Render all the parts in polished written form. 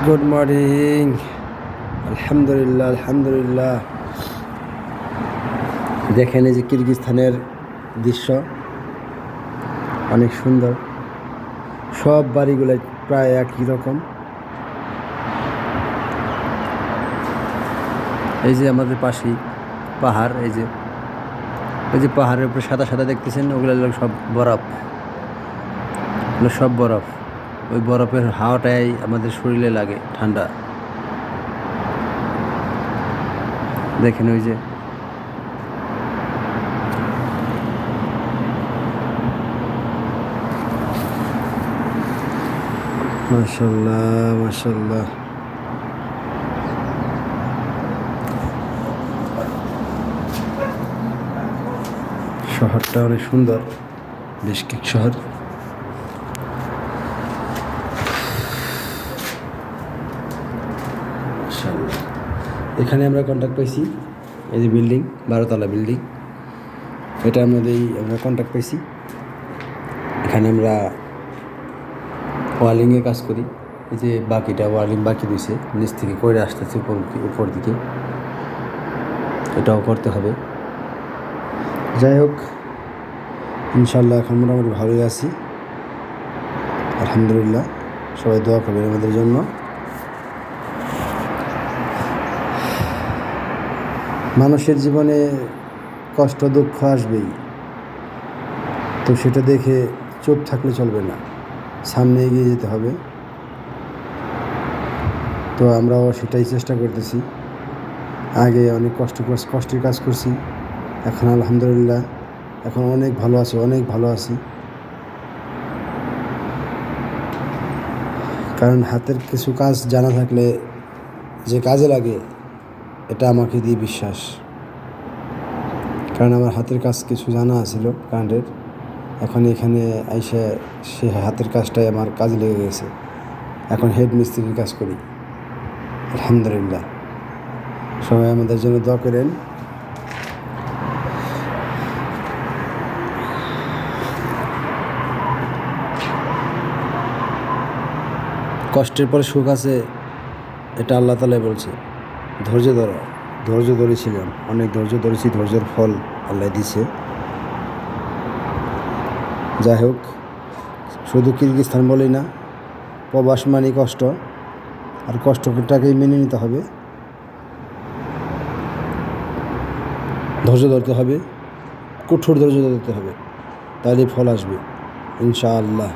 Good morning. আলহামদুলিল্লাহ আলহামদুলিল্লাহ। দেখেন এই যে কিরগিজস্তানের দৃশ্য, অনেক সুন্দর। সব বাড়িগুলো প্রায় একই রকম। এই যে আমাদের পাশেই পাহাড়, এই যে পাহাড়ের উপরে সাদা সাদা দেখতেছেন, ওগুলো সব বরফ, ওগুলো সব বরফ। ওই বরফের হাওয়াটাই আমাদের শরীরে লাগে ঠান্ডা। দেখেন ওই যে মাশাআল্লাহ মাশাআল্লাহ। শহরটা অনেক সুন্দর, বিশকেক শহর। এখানে আমরা কন্ট্যাক্ট পাইছি, এই যে বিল্ডিং, 12তলা বিল্ডিং, এটার মধ্যেই আমরা কন্ট্যাক্ট পাইছি। এখানে আমরা ওয়ালিংয়ে কাজ করি। এই যে বাকিটা ওয়ালিং বাকি দিয়েছে, নিচ থেকে করে আসতেছে উপর দিকে, এটাও করতে হবে। যাই হোক, ইনশাল্লাহ এখন মোটামুটি ভালোই আছি, আলহামদুলিল্লাহ। সবাই দোয়া করবেন আমাদের জন্য। মানুষের জীবনে কষ্ট দুঃখ আসবেই, তো সেটা দেখে চুপ থাকলে চলবে না, সামনে এগিয়ে যেতে হবে। তো আমরাও সেটাই চেষ্টা করতেছি। আগে অনেক কষ্টের কাজ করছি, এখন আলহামদুলিল্লাহ এখন অনেক ভালো আছি, অনেক ভালো আছি। কারণ হাতের কিছু কাজ জানা থাকলে যে কাজে লাগে, এটা আমাকে দিয়ে বিশ্বাস। কারণ আমার হাতের কাজ কিছু জানা ছিল কারেন্টের, এখন এখানে আইসা সে হাতের কাজটাই আমার কাজে লেগে গেছে। এখন হেড মিস্ত্রির কাজ করি, আলহামদুলিল্লাহ। সবাই আমাদের জন্য দোয়া করেন। কষ্টের পরে সুখ আছে, এটা আল্লাহ তাআলাই বলছে। ধৈর্য ধরো, ধৈর্য ধরেছিলাম, অনেক ধৈর্য ধরেছি, ধৈর্যের ফল আল্লাহ দিছে। যাই হোক, শুধু কিরগিজস্তান বলেই না, প্রবাস মানেই কষ্ট, আর কষ্টটাকেই মেনে নিতে হবে, ধৈর্য ধরতে হবে, কঠোর ধৈর্য ধরতে হবে, তাহলেই ফল আসবে ইনশাআল্লাহ।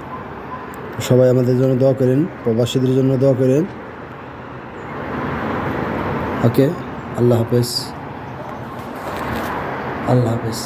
সবাই আমাদের জন্য দোয়া করেন, প্রবাসীদের জন্য দোয়া করেন। ওকে, আল্লাহ হাফেজ, আল্লাহ হাফেজ।